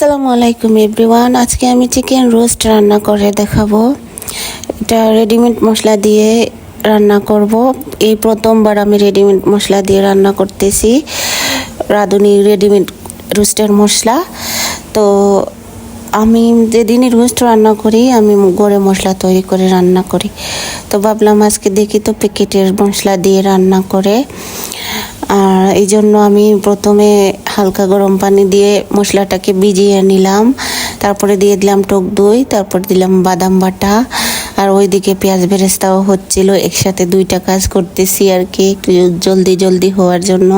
আসসালামু আলাইকুম এভরিওয়ান। আজকে আমি চিকেন রোস্ট রান্না করে দেখাবো। এটা রেডিমেড মশলা দিয়ে রান্না করব। এই প্রথমবার আমি রেডিমেড মশলা দিয়ে রান্না করতেছি, রাঁধুনি রেডিমেড রোস্টের মশলা। তো আমি যেদিনই রোস্ট রান্না করি আমি গড়ে মশলা তৈরি করে রান্না করি। তো ভাবলাম আজকে দেখি তো প্যাকেটের মশলা দিয়ে রান্না করে। আর এই জন্য আমি প্রথমে হালকা গরম পানি দিয়ে মশলাটাকে ভিজিয়ে নিলাম, তারপরে দিয়ে দিলাম টক দই, তারপর দিলাম বাদাম বাটা, আর ওইদিকে পেঁয়াজ বেরেস্তাও হচ্ছিল। একসাথে দুইটা কাজ করতেছি আর কি, একটু জলদি হওয়ার জন্য।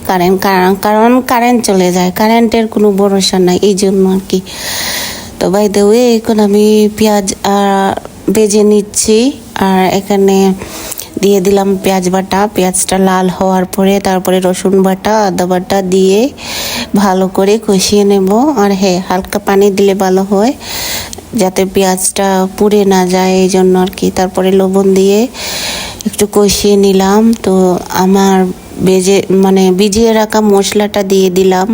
কারণ কারেন্ট চলে যায়, কারেন্টের কোনো ভরসা নাই, এই জন্য আর কি। তো বাই দ্য ওয়ে এখন আমি পেঁয়াজ ভেজে নিচ্ছি, আর এখানে দিয়ে দিলাম পেঁয়াজ বাটা। পেঁয়াজটা লাল হওয়ার পরে তারপরে রসুন বাটা, আদা বাটা দিয়ে ভালো করে কষিয়ে নেব। আর হ্যাঁ, হালকা পানি দিলে ভালো হয় যাতে পেঁয়াজটা পুড়ে না যায়, এই জন্য আর কি। তারপরে লবণ দিয়ে একটু কষিয়ে নিলাম। তো আমার ভিজিয়ে রাখা মশলাটা দিয়ে দিলাম,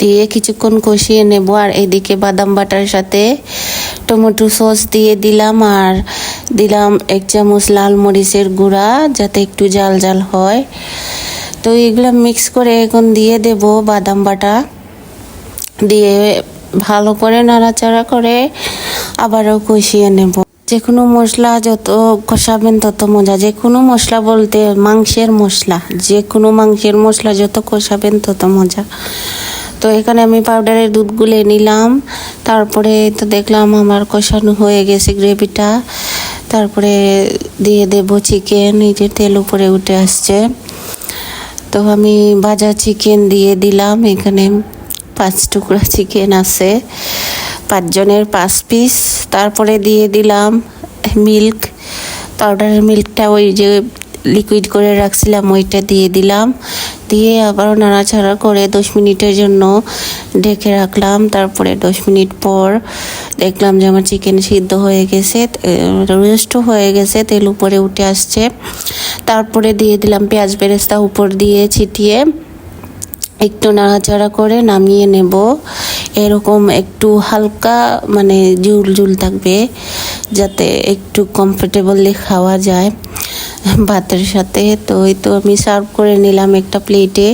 দিয়ে কিছুক্ষণ কষিয়ে নেব। আর এদিকে বাদাম বাটার সাথে টমেটো সস দিয়ে দিলাম, আর দিলাম 1 চামচ লাল মরিচের গুঁড়া যাতে একটু জাল জাল হয়। তো এগুলো মিক্স করে এখন দিয়ে দেব বাদাম বাটা, দিয়ে ভালো করে নাড়াচাড়া করে আবারও কষিয়ে নেব। যে কোনো মশলা যত কষাবেন তত মজা। যে কোনো মশলা বলতে মাংসের মশলা, যে কোনো মাংসের মশলা যত কষাবেন তত মজা। তো এখানে আমি পাউডারের দুধ গুলে নিলাম, তারপরে তো দেখলাম আমার কষানো হয়ে গেছে গ্রেভিটা। তারপরে দিয়ে দেব চিকেন, এই যে তেল উপরে উঠে আসছে। তো আমি ভাজা চিকেন দিয়ে দিলাম, এখানে 5 টুকরা চিকেন আছে, 5 জনের 5 পিস। তারপরে দিয়ে দিলাম মিল্ক, পাউডারের মিল্কটা ওই যে লিকুইড করে রাখছিলাম ওইটা দিয়ে দিলাম, দিয়ে আবার নাড়াচাড়া করে 10 মিনিটের জন্য ঢেকে রাখলাম। তারপরে 10 মিনিট পর দেখলাম যে আমার চিকেন সিদ্ধ হয়ে গেছে, রোস্টও হয়ে গেছে, তেল উপরে উঠে আসছে। তারপরে দিয়ে দিলাম পেঁয়াজ বেরেস্তা উপর দিয়ে ছিটিয়ে একটু নাড়াচাড়া করে নামিয়ে নেব। এরকম একটু হালকা ঝুল থাকবে যাতে একটু কমফোর্টেবলি খাওয়া যায় ভাতের সাথে। তো এই তো আমি সার্ভ করে নিলাম একটা প্লেটে,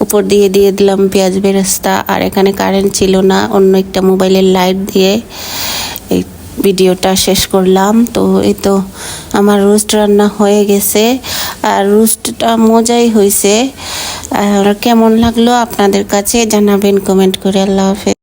উপর দিয়ে দিলাম পেঁয়াজ বেরেস্তা। আর এখানে কারেন্ট ছিল না, অন্য একটা মোবাইলের লাইট দিয়ে এই ভিডিওটা শেষ করলাম। তো এই তো আমার রোস্ট রান্না হয়ে গেছে, আর রোস্টটা মজাই হয়েছে। আর কেমন লাগলো আপনাদের কাছে জানাবেন কমেন্ট করে। আল্লাহ হাফেজ।